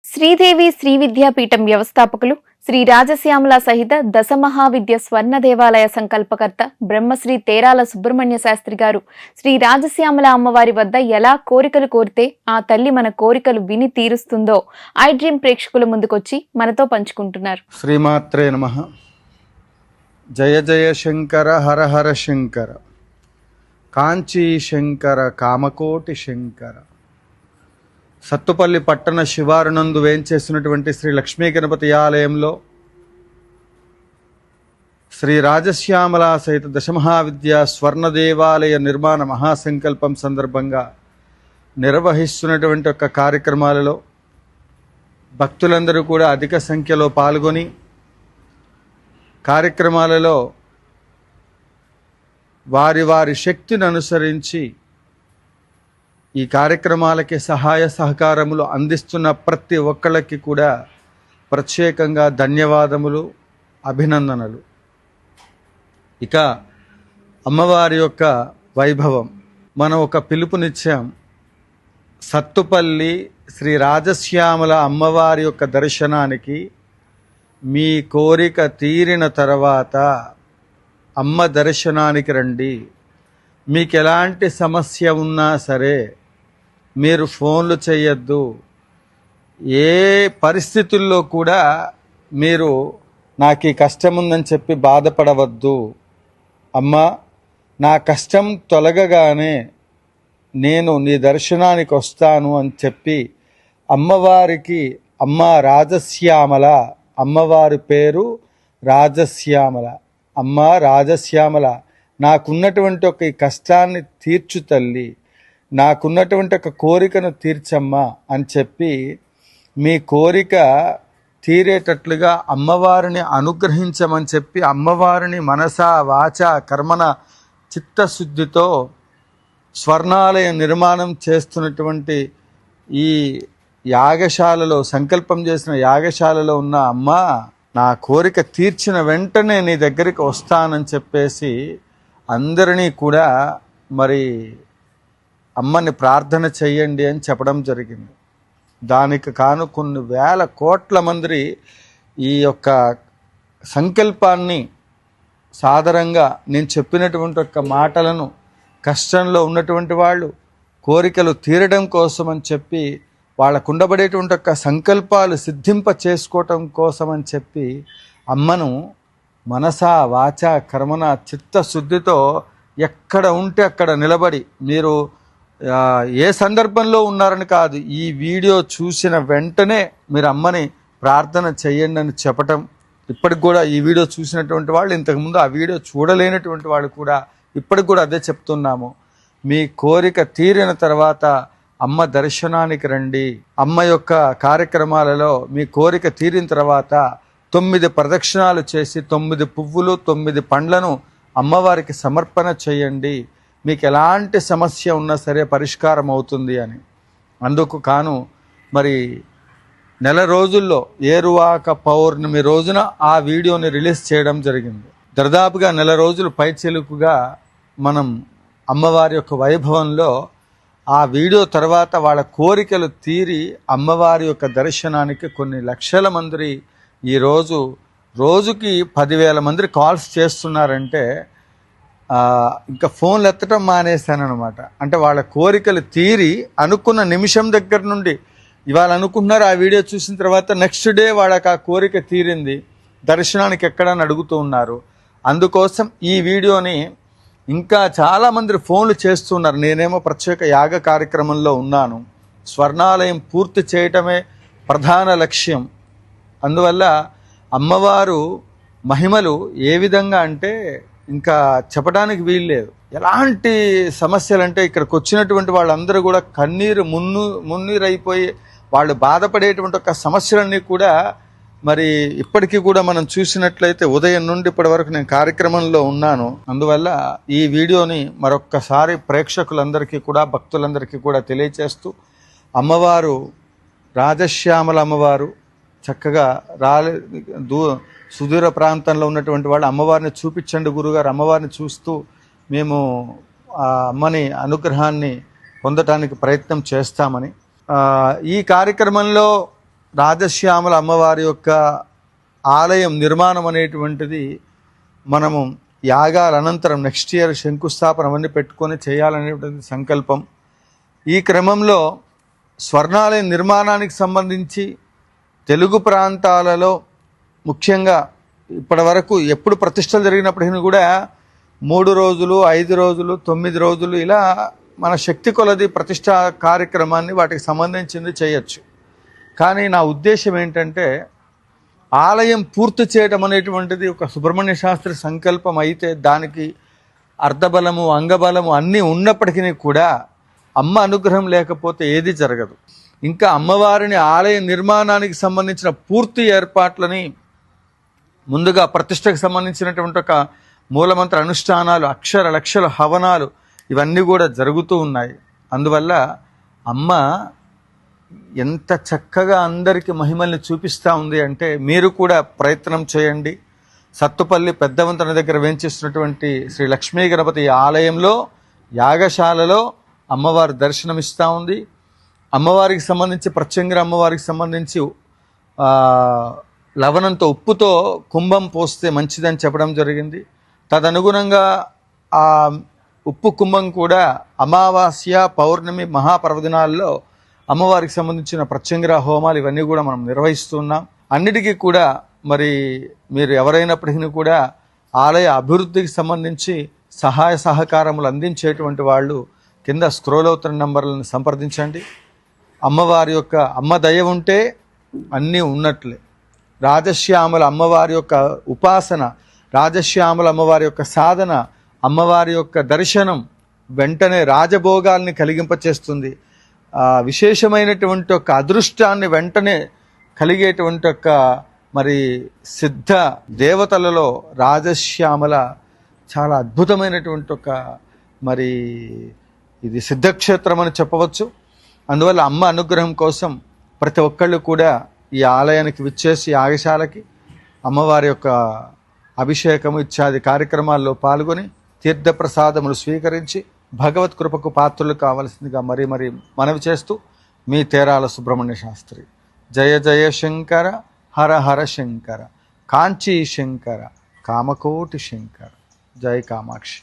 శ్రీదేవి శ్రీ విద్యాపీఠం వ్యవస్థాపకులు శ్రీ రాజశ్యామల సహిత దశ మహావిద్య స్వర్ణ దేవాలయ సంకల్పకర్త బ్రహ్మశ్రీ తేరాల సుబ్రహ్మణ్య శాస్త్రి గారు శ్రీ రాజశ్యామల అమ్మవారి వద్ద ఎలా కోరికలు కోరితే ఆ తల్లి మన కోరికలు విని తీరుస్తుందో ఐ డ్రీమ్ ప్రేక్షకుల ముందుకొచ్చి మనతో పంచుకుంటున్నారు. శ్రీమాత్రే నమః. జయ జయ శంకర హర హర శంకర, కాంచీ శంకర కామకోటి శంకర. సత్తుపల్లి పట్టణ శివారునందు వేంచేసినటువంటి శ్రీ లక్ష్మీ గణపతి ఆలయంలో శ్రీ రాజశ్యామల సహిత దశమహావిద్యా స్వర్ణ దేవాలయ నిర్మాణ మహాసంకల్పం సందర్భంగా నిర్వహిస్తున్నటువంటి ఒక కార్యక్రమాలలో భక్తులందరూ కూడా అధిక సంఖ్యలో పాల్గొని కార్యక్రమాలలో వారి వారి శక్తిని అనుసరించి ఈ కార్యక్రమాలకి సహాయ సహకారములు అందిస్తున్న ప్రతి ఒక్కళ్ళకి కూడా ప్రత్యేకంగా ధన్యవాదములు, అభినందనలు. ఇక అమ్మవారి యొక్క వైభవం మనం ఒక పిలుపునిచ్చాం. సత్తుపల్లి శ్రీ రాజశ్యామల అమ్మవారి యొక్క దర్శనానికి మీ కోరిక తీరిన తర్వాత అమ్మ దర్శనానికి రండి. మీకు ఎలాంటి సమస్య ఉన్నా సరే మీరు ఫోన్లు చేయొద్దు. ఏ పరిస్థితుల్లో కూడా మీరు నాకు ఈ కష్టం ఉందని చెప్పి బాధపడవద్దు. అమ్మ, నా కష్టం తొలగగానే నేను నీ దర్శనానికి వస్తాను అని చెప్పి అమ్మవారికి, అమ్మ రాజశ్యామల, అమ్మవారి పేరు రాజశ్యామల, అమ్మ రాజశ్యామల, నాకున్నటువంటి ఒక ఈ కష్టాన్ని తీర్చు తల్లి, నాకున్నటువంటి ఒక కోరికను తీర్చమ్మా అని చెప్పి మీ కోరిక తీరేటట్లుగా అమ్మవారిని అనుగ్రహించమని చెప్పి అమ్మవారిని మనస వాచ కర్మన చిత్తశుద్ధితో స్వర్ణాలయ నిర్మాణం చేస్తున్నటువంటి ఈ యాగశాలలో, సంకల్పం చేసిన యాగశాలలో ఉన్న అమ్మ, నా కోరిక తీర్చిన వెంటనే నీ దగ్గరికి వస్తానని చెప్పేసి అందరినీ కూడా మరి అమ్మని ప్రార్థన చెయ్యండి అని చెప్పడం జరిగింది. దానికి కాను కొన్ని వేల కోట్ల మంది ఈ యొక్క సంకల్పాన్ని సాదరంగా నేను చెప్పినటువంటి ఒక మాటలను కష్టంలో ఉన్నటువంటి వాళ్ళు కోరికలు తీరడం కోసం అని చెప్పి వాళ్ళకు ఉండబడేటువంటి ఒక సంకల్పాలు సిద్ధింప చేసుకోవటం కోసం అని చెప్పి అమ్మను మనస వాచ కర్మన చిత్తశుద్ధితో ఎక్కడ ఉంటే అక్కడ నిలబడి, మీరు ఏ సందర్భంలో ఉన్నారని కాదు, ఈ వీడియో చూసిన వెంటనే మీరు అమ్మని ప్రార్థన చేయండి అని చెప్పటం. ఇప్పటికి కూడా ఈ వీడియో చూసినటువంటి వాళ్ళు, ఇంతకుముందు ఆ వీడియో చూడలేనటువంటి వాళ్ళు కూడా ఇప్పటికి కూడా అదే చెప్తున్నాము. మీ కోరిక తీరిన తర్వాత అమ్మ దర్శనానికి రండి. అమ్మ యొక్క కార్యక్రమాలలో మీ కోరిక తీరిన తర్వాత 9 ప్రదక్షిణాలు చేసి 9 పువ్వులు 9 పండ్లను అమ్మవారికి సమర్పణ చేయండి. మీకు ఎలాంటి సమస్య ఉన్నా సరే పరిష్కారం అవుతుంది అని. అందుకు కాను మరి నెల రోజుల్లో ఏరువాక పౌర్ణమి రోజున ఆ వీడియోని రిలీజ్ చేయడం జరిగింది. దాదాపుగా నెల రోజులు పైచిలుకుగా మనం అమ్మవారి యొక్క వైభవంలో ఆ వీడియో తర్వాత వాళ్ళ కోరికలు తీరి అమ్మవారి యొక్క దర్శనానికి కొన్ని లక్షల మంది ఈరోజు రోజుకి 10,000 మంది కాల్స్ చేస్తున్నారంటే ఇంకా ఫోన్లు ఎత్తడం మానేశానమాట. అంటే వాళ్ళ కోరికలు తీరి అనుకున్న నిమిషం దగ్గర నుండి, ఇవాళ అనుకుంటున్నారు ఆ వీడియో చూసిన తర్వాత నెక్స్ట్ డే వాళ్ళకి ఆ కోరిక తీరింది, దర్శనానికి ఎక్కడని అడుగుతూ ఉన్నారు. అందుకోసం ఈ వీడియోని ఇంకా చాలామంది ఫోన్లు చేస్తున్నారు. నేనేమో ప్రత్యేక యాగ కార్యక్రమంలో ఉన్నాను. స్వర్ణాలయం పూర్తి చేయటమే ప్రధాన లక్ష్యం. అందువల్ల అమ్మవారు మహిమలు ఏ విధంగా అంటే ఇంకా చెప్పడానికి వీల్లేదు. ఎలాంటి సమస్యలు అంటే ఇక్కడికి వచ్చినటువంటి వాళ్ళందరూ కూడా కన్నీరు మున్నీరైపోయి వాళ్ళు బాధపడేటువంటి ఒక సమస్యలన్నీ కూడా మరి ఇప్పటికీ కూడా మనం చూసినట్లయితే ఉదయం నుండి ఇప్పటి వరకు నేను కార్యక్రమంలో ఉన్నాను. అందువల్ల ఈ వీడియోని మరొక్కసారి ప్రేక్షకులందరికీ కూడా, భక్తులందరికీ కూడా తెలియచేస్తూ, అమ్మవారు రాజశ్యామల అమ్మవారు చక్కగా సుదూర ప్రాంతంలో ఉన్నటువంటి వాళ్ళు అమ్మవారిని చూపించండి గురుగారు, అమ్మవారిని చూస్తూ మేము ఆ అమ్మని అనుగ్రహాన్ని పొందటానికి ప్రయత్నం చేస్తామని, ఈ కార్యక్రమంలో రాజశ్యామల అమ్మవారి యొక్క ఆలయం నిర్మాణం అనేటువంటిది మనము యాగాల అనంతరం నెక్స్ట్ ఇయర్ శంకుస్థాపన అవన్నీ పెట్టుకొని చేయాలనేటువంటి సంకల్పం. ఈ క్రమంలో స్వర్ణాలయం నిర్మాణానికి సంబంధించి తెలుగు ప్రాంతాలలో ముఖ్యంగా ఇప్పటి వరకు ఎప్పుడు ప్రతిష్టలు జరిగినప్పటికీ కూడా 3 రోజులు, 5 రోజులు, 9 రోజులు ఇలా మన శక్తి కొలది ప్రతిష్టా కార్యక్రమాన్ని వాటికి సంబంధించింది చేయొచ్చు. కానీ నా ఉద్దేశం ఏంటంటే ఆలయం పూర్తి చేయడం అనేటువంటిది ఒక సుబ్రహ్మణ్య శాస్త్రి సంకల్పం అయితే దానికి అర్ధబలము, అంగబలము అన్నీ ఉన్నప్పటికీ కూడా అమ్మ అనుగ్రహం లేకపోతే ఏది జరగదు. ఇంకా అమ్మవారిని ఆలయ నిర్మాణానికి సంబంధించిన పూర్తి ఏర్పాట్లని ముందుగా ప్రతిష్టకు సంబంధించినటువంటి ఒక మూలమంత్ర అనుష్ఠానాలు, అక్షర లక్షల హవనాలు ఇవన్నీ కూడా జరుగుతూ ఉన్నాయి. అందువల్ల అమ్మ ఎంత చక్కగా అందరికీ మహిమల్ని చూపిస్తూ ఉంది అంటే మీరు కూడా ప్రయత్నం చేయండి. సత్తుపల్లి పెద్దవంతన దగ్గర వేంచేస్తున్నటువంటి శ్రీ లక్ష్మీ గణపతి ఆలయంలో యాగశాలలో అమ్మవారి దర్శనమిస్తూ ఉంది. అమ్మవారికి సంబంధించి ప్రత్యంగిర అమ్మవారికి సంబంధించి లవణంతో ఉప్పుతో కుంభం పోస్తే మంచిదని చెప్పడం జరిగింది. తదనుగుణంగా ఆ ఉప్పు కుంభం కూడా అమావాస్య, పౌర్ణమి, మహాపర్వదినాల్లో అమ్మవారికి సంబంధించిన ప్రత్యంగిర హోమాలు ఇవన్నీ కూడా మనం నిర్వహిస్తున్నాం. అన్నిటికీ కూడా మరి మీరు ఎవరైనప్పటికీ కూడా ఆలయ అభివృద్ధికి సంబంధించి సహాయ సహకారములు అందించేటువంటి వాళ్ళు కింద స్క్రోల్ అవుతున్న నంబర్లను సంప్రదించండి. అమ్మవారి యొక్క అమ్మ దయ ఉంటే అన్నీ ఉన్నట్లే. రాజశ్యామల అమ్మవారి యొక్క ఉపాసన, రాజశ్యామల అమ్మవారి యొక్క సాధన, అమ్మవారి యొక్క దర్శనం వెంటనే రాజభోగాల్ని కలిగింపచేస్తుంది. విశేషమైనటువంటి ఒక అదృష్టాన్ని వెంటనే కలిగేటువంటి ఒక మరి సిద్ధ దేవతలలో రాజశ్యామల చాలా అద్భుతమైనటువంటి ఒక మరి ఇది సిద్ధక్షేత్రం అని చెప్పవచ్చు. అందువల్ల అమ్మ అనుగ్రహం కోసం ప్రతి ఒక్కళ్ళు కూడా ఈ ఆలయానికి విచ్చేసి యాగశాలకి అమ్మవారి యొక్క అభిషేకము ఇత్యాది కార్యక్రమాల్లో పాల్గొని తీర్థప్రసాదములు స్వీకరించి భగవత్ కృపకు పాత్రలు కావలసిందిగా మరీ మనవి చేస్తూ మీ తేరాల సుబ్రహ్మణ్య శాస్త్రి. జయ జయ శంకర, హర హర శంకర, కాంచీ శంకర, కామకోటి శంకర. జై కామాక్షి.